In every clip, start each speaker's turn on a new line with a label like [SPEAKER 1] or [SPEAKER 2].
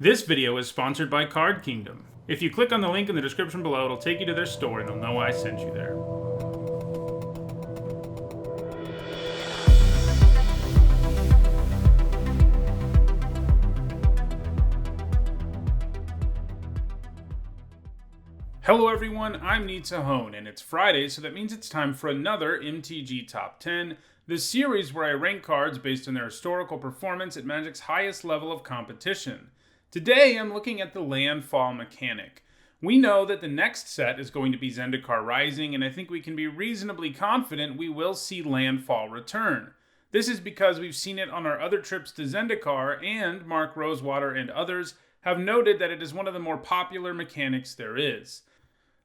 [SPEAKER 1] This video is sponsored by Card Kingdom. If you click on the link in the description below, it'll take you to their store and they'll know I sent you there. Hello everyone, I'm Nissa, and it's Friday, so that means it's time for another MTG Top 10, the series where I rank cards based on their historical performance at Magic's highest level of competition. Today, I'm looking at the Landfall mechanic. We know that the next set is going to be Zendikar Rising, and I think we can be reasonably confident we will see Landfall return. This is because we've seen it on our other trips to Zendikar, and Mark Rosewater and others have noted that it is one of the more popular mechanics there is.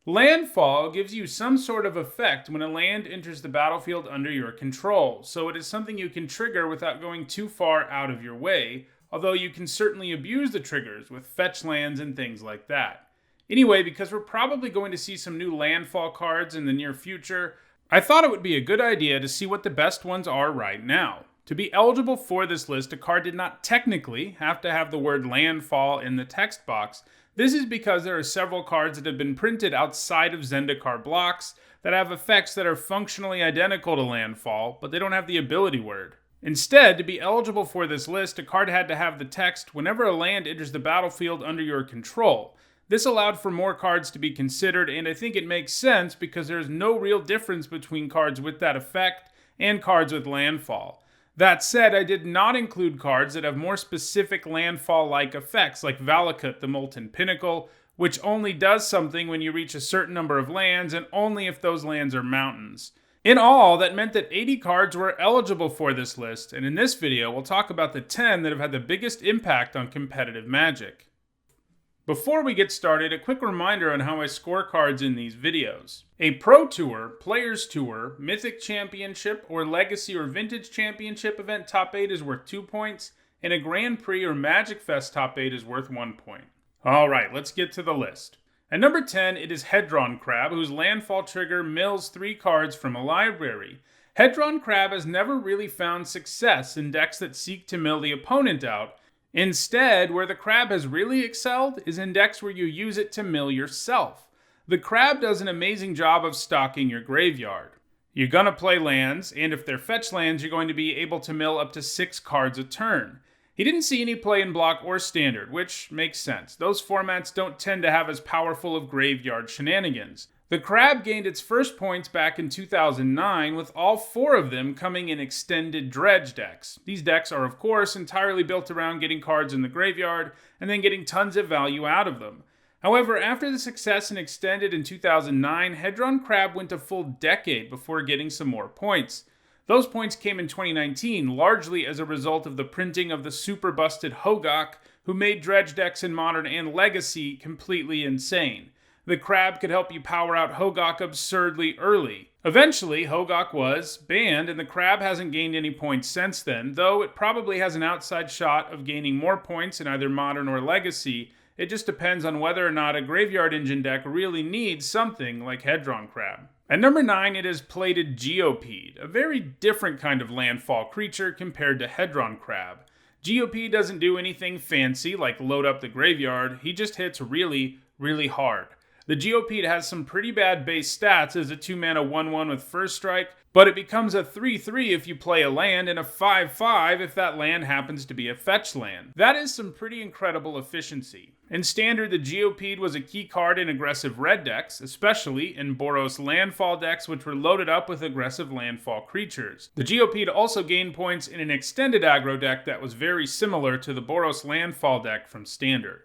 [SPEAKER 1] Landfall gives you some sort of effect when a land enters the battlefield under your control, so it is something you can trigger without going too far out of your way, although you can certainly abuse the triggers with fetch lands and things like that. Anyway, because we're probably going to see some new Landfall cards in the near future, I thought it would be a good idea to see what the best ones are right now. To be eligible for this list, a card did not technically have to have the word Landfall in the text box. This is because there are several cards that have been printed outside of Zendikar blocks that have effects that are functionally identical to Landfall, but they don't have the ability word. Instead, to be eligible for this list, a card had to have the text whenever a land enters the battlefield under your control. This allowed for more cards to be considered, and I think it makes sense because there's no real difference between cards with that effect and cards with Landfall. That said, I did not include cards that have more specific Landfall-like effects, like Valakut, the Molten Pinnacle, which only does something when you reach a certain number of lands, and only if those lands are mountains. In all, that meant that 80 cards were eligible for this list, and in this video, we'll talk about the 10 that have had the biggest impact on competitive Magic. Before we get started, a quick reminder on how I score cards in these videos. A Pro Tour, Players Tour, Mythic Championship, or Legacy or Vintage Championship event top 8 is worth 2 points, and a Grand Prix or Magic Fest top 8 is worth 1 point. Alright, let's get to the list. At number 10, it is Hedron Crab, whose Landfall trigger mills 3 cards from a library. Hedron Crab has never really found success in decks that seek to mill the opponent out. Instead, where the crab has really excelled is in decks where you use it to mill yourself. The crab does an amazing job of stocking your graveyard. You're gonna play lands, and if they're fetch lands, you're going to be able to mill up to 6 cards a turn. He didn't see any play in block or standard, which makes sense. Those formats don't tend to have as powerful of graveyard shenanigans. The crab gained its first points back in 2009, with all 4 of them coming in extended dredge decks. These decks are, of course, entirely built around getting cards in the graveyard and then getting tons of value out of them. However, after the success in extended in 2009, Hedron Crab went a full decade before getting some more points. Those points came in 2019, largely as a result of the printing of the super busted Hogak, who made dredge decks in Modern and Legacy completely insane. The crab could help you power out Hogak absurdly early. Eventually, Hogak was banned, and the crab hasn't gained any points since then, though it probably has an outside shot of gaining more points in either Modern or Legacy. It just depends on whether or not a Graveyard Engine deck really needs something like Hedron Crab. At number 9, it is Plated Geopede, a very different kind of landfall creature compared to Hedron Crab. Geopede doesn't do anything fancy like load up the graveyard, he just hits really, really hard. The Geopede has some pretty bad base stats as a 2-mana 1/1 with First Strike, but it becomes a 3/3 if you play a land and a 5/5 if that land happens to be a fetch land. That is some pretty incredible efficiency. In Standard, the Geopede was a key card in aggressive red decks, especially in Boros Landfall decks which were loaded up with aggressive Landfall creatures. The Geopede also gained points in an extended aggro deck that was very similar to the Boros Landfall deck from Standard.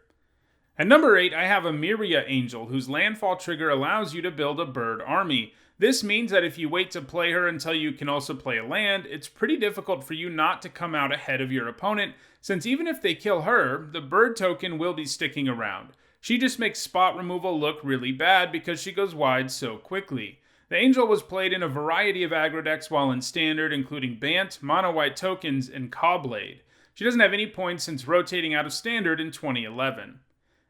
[SPEAKER 1] At number 8, I have a Miria Angel, whose Landfall trigger allows you to build a bird army. This means that if you wait to play her until you can also play a land, it's pretty difficult for you not to come out ahead of your opponent, since even if they kill her, the bird token will be sticking around. She just makes spot removal look really bad because she goes wide so quickly. The Angel was played in a variety of aggro decks while in Standard, including Bant, Mono-White Tokens, and Cawblade. She doesn't have any points since rotating out of Standard in 2011.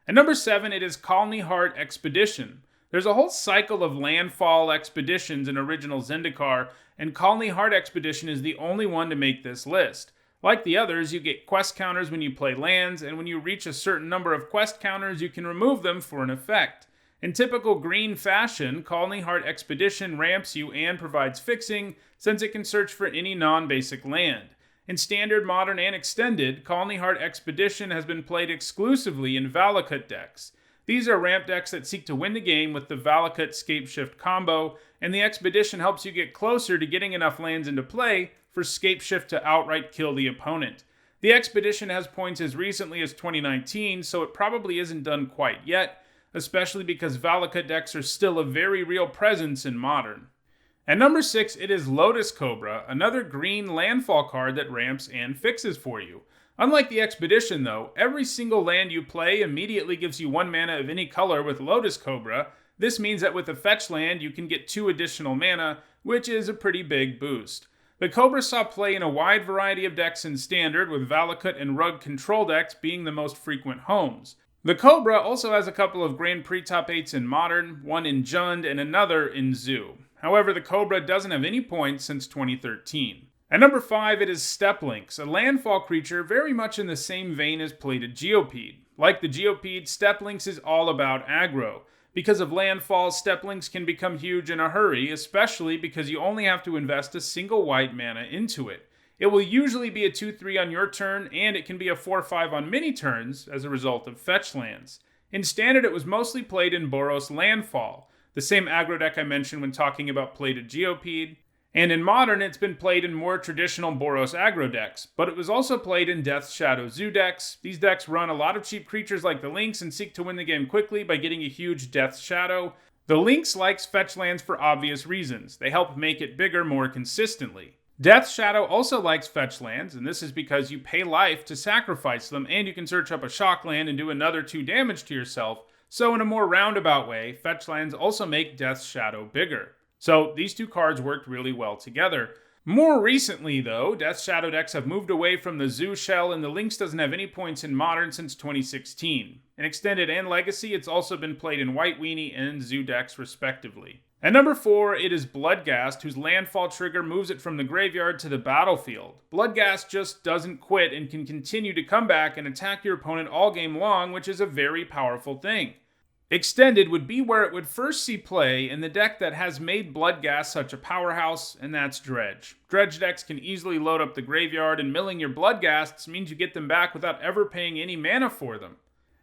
[SPEAKER 1] At number 7, it is Callmeheart Expedition. There's a whole cycle of Landfall expeditions in original Zendikar, and Callmeheart Expedition is the only one to make this list. Like the others, you get quest counters when you play lands, and when you reach a certain number of quest counters, you can remove them for an effect. In typical green fashion, Callmeheart Expedition ramps you and provides fixing, since it can search for any non-basic land. In Standard, Modern, and Extended, Callmeheart Expedition has been played exclusively in Valakut decks. These are ramp decks that seek to win the game with the Valakut Scapeshift combo, and the Expedition helps you get closer to getting enough lands into play for Scapeshift to outright kill the opponent. The Expedition has points as recently as 2019, so it probably isn't done quite yet, especially because Valakut decks are still a very real presence in Modern. At number 6, it is Lotus Cobra, another green landfall card that ramps and fixes for you. Unlike the Expedition though, every single land you play immediately gives you 1 mana of any color with Lotus Cobra. This means that with a fetch land, you can get 2 additional mana, which is a pretty big boost. The Cobra saw play in a wide variety of decks in Standard, with Valakut and Rug control decks being the most frequent homes. The Cobra also has a couple of Grand Prix top 8s in Modern, one in Jund and another in Zoo. However, the Cobra doesn't have any points since 2013. At number 5, it is Steplink, a landfall creature very much in the same vein as Plated Geopede. Like the Geopede, Steplink is all about aggro. Because of landfall, Steplink can become huge in a hurry, especially because you only have to invest a single white mana into it. It will usually be a 2-3 on your turn, and it can be a 4-5 on many turns as a result of fetch lands. In Standard, it was mostly played in Boros Landfall, the same aggro deck I mentioned when talking about Plated Geopede. And in Modern, it's been played in more traditional Boros aggro decks, but it was also played in Death Shadow Zoo decks. These decks run a lot of cheap creatures like the Lynx and seek to win the game quickly by getting a huge Death Shadow. The Lynx likes fetch lands for obvious reasons. They help make it bigger more consistently. Death Shadow also likes fetch lands, and this is because you pay life to sacrifice them, and you can search up a shock land and do another 2 damage to yourself. So in a more roundabout way, fetch lands also make Death Shadow bigger. So these 2 cards worked really well together. More recently though, Death Shadow decks have moved away from the Zoo shell, and the Lynx doesn't have any points in Modern since 2016. In Extended and Legacy, it's also been played in White Weenie and Zoo decks respectively. At number 4, it is Bloodgast, whose landfall trigger moves it from the graveyard to the battlefield. Bloodgast just doesn't quit and can continue to come back and attack your opponent all game long, which is a very powerful thing. Extended would be where it would first see play in the deck that has made Bloodgast such a powerhouse, and that's Dredge. Dredge decks can easily load up the graveyard, and milling your Bloodgasts means you get them back without ever paying any mana for them.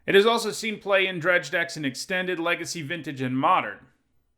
[SPEAKER 1] It has also seen play in Dredge decks in Extended, Legacy, Vintage, and Modern.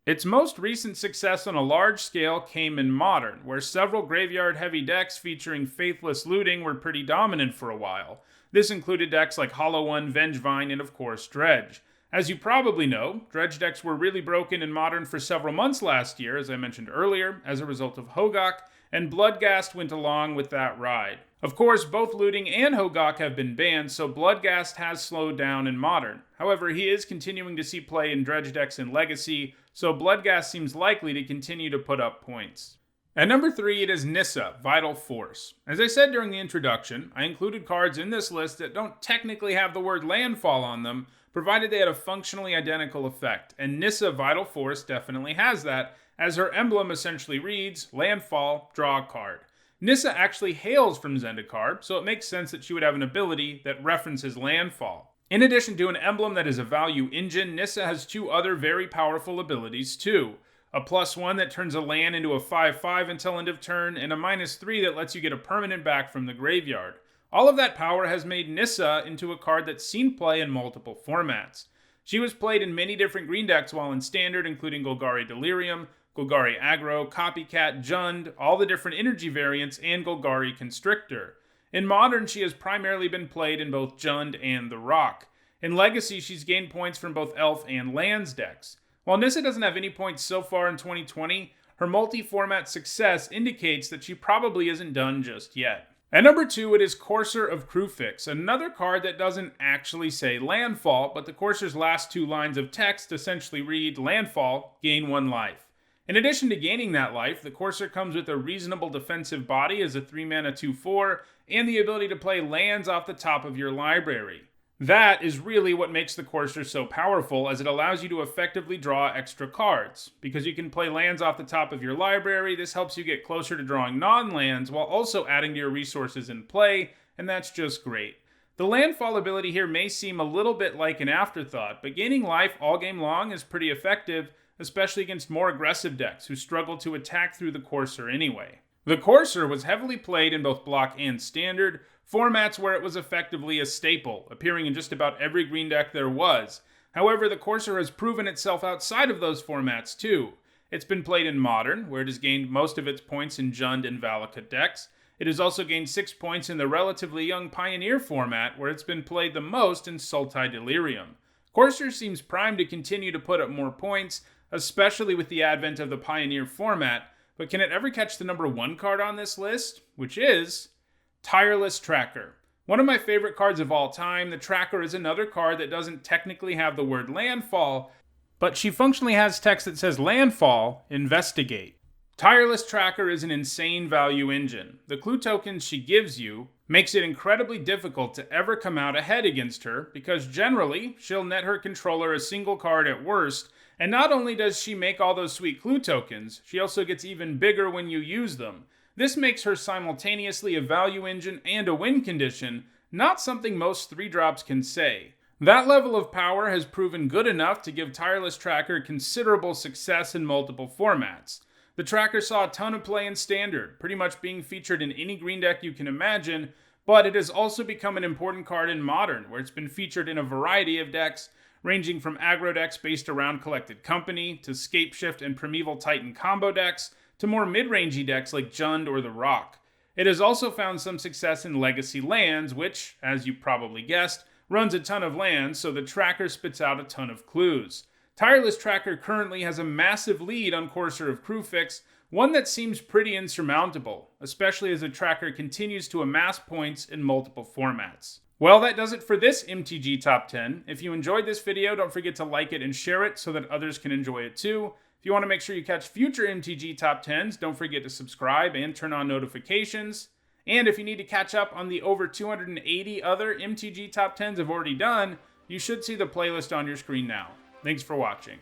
[SPEAKER 1] Its most recent success on a large scale came in Modern, where several graveyard-heavy decks featuring Faithless Looting were pretty dominant for a while. This included decks like Hollow One, Vengevine, and of course Dredge. As you probably know, Dredge decks were really broken in Modern for several months last year, as I mentioned earlier, as a result of Hogak, and Bloodgast went along with that ride. Of course, both Looting and Hogak have been banned, so Bloodgast has slowed down in Modern. However, he is continuing to see play in Dredge decks in Legacy, so Bloodgast seems likely to continue to put up points. At number 3, it is Nissa, Vital Force. As I said during the introduction, I included cards in this list that don't technically have the word landfall on them, provided they had a functionally identical effect, and Nissa Vital Force definitely has that, as her emblem essentially reads, Landfall, draw a card. Nissa actually hails from Zendikar, so it makes sense that she would have an ability that references Landfall. In addition to an emblem that is a value engine, Nissa has 2 other very powerful abilities too. A +1 that turns a land into a 5/5 until end of turn, and a -3 that lets you get a permanent back from the graveyard. All of that power has made Nissa into a card that's seen play in multiple formats. She was played in many different green decks while in Standard, including Golgari Delirium, Golgari Aggro, Copycat, Jund, all the different energy variants, and Golgari Constrictor. In Modern, she has primarily been played in both Jund and The Rock. In Legacy, she's gained points from both Elf and Lands decks. While Nissa doesn't have any points so far in 2020, her multi-format success indicates that she probably isn't done just yet. At number 2, it is Courser of Crewfix, another card that doesn't actually say Landfall, but the Courser's last 2 lines of text essentially read, Landfall, gain 1 life. In addition to gaining that life, the Courser comes with a reasonable defensive body as a 3-mana 2/4, and the ability to play lands off the top of your library. That is really what makes the Courser so powerful, as it allows you to effectively draw extra cards. Because you can play lands off the top of your library, this helps you get closer to drawing non-lands while also adding to your resources in play, and that's just great. The Landfall ability here may seem a little bit like an afterthought, but gaining life all game long is pretty effective, especially against more aggressive decks who struggle to attack through the Courser anyway. The Courser was heavily played in both block and standard, formats where it was effectively a staple, appearing in just about every green deck there was. However, the Courser has proven itself outside of those formats too. It's been played in Modern, where it has gained most of its points in Jund and Valakut decks. It has also gained 6 points in the relatively young Pioneer format, where it's been played the most in Sultai Delirium. Courser seems primed to continue to put up more points, especially with the advent of the Pioneer format, but can it ever catch the number 1 card on this list? Which is Tireless Tracker. One of my favorite cards of all time, the Tracker is another card that doesn't technically have the word landfall, but she functionally has text that says landfall, investigate. Tireless Tracker is an insane value engine. The clue tokens she gives you makes it incredibly difficult to ever come out ahead against her, because generally, she'll net her controller a single card at worst, and not only does she make all those sweet clue tokens, she also gets even bigger when you use them. This makes her simultaneously a value engine and a win condition, not something most 3-drops can say. That level of power has proven good enough to give Tireless Tracker considerable success in multiple formats. The Tracker saw a ton of play in Standard, pretty much being featured in any green deck you can imagine, but it has also become an important card in Modern, where it's been featured in a variety of decks, ranging from aggro decks based around Collected Company, to Scapeshift and Primeval Titan combo decks, to more mid-rangey decks like Jund or The Rock. It has also found some success in Legacy Lands, which, as you probably guessed, runs a ton of lands, so the Tracker spits out a ton of clues. Tireless Tracker currently has a massive lead on Courser of Crewfix, one that seems pretty insurmountable, especially as the Tracker continues to amass points in multiple formats. Well, that does it for this MTG Top 10. If you enjoyed this video, don't forget to like it and share it so that others can enjoy it too. If you want to make sure you catch future MTG Top 10s, don't forget to subscribe and turn on notifications. And if you need to catch up on the over 280 other MTG Top 10s I've already done, you should see the playlist on your screen now. Thanks for watching.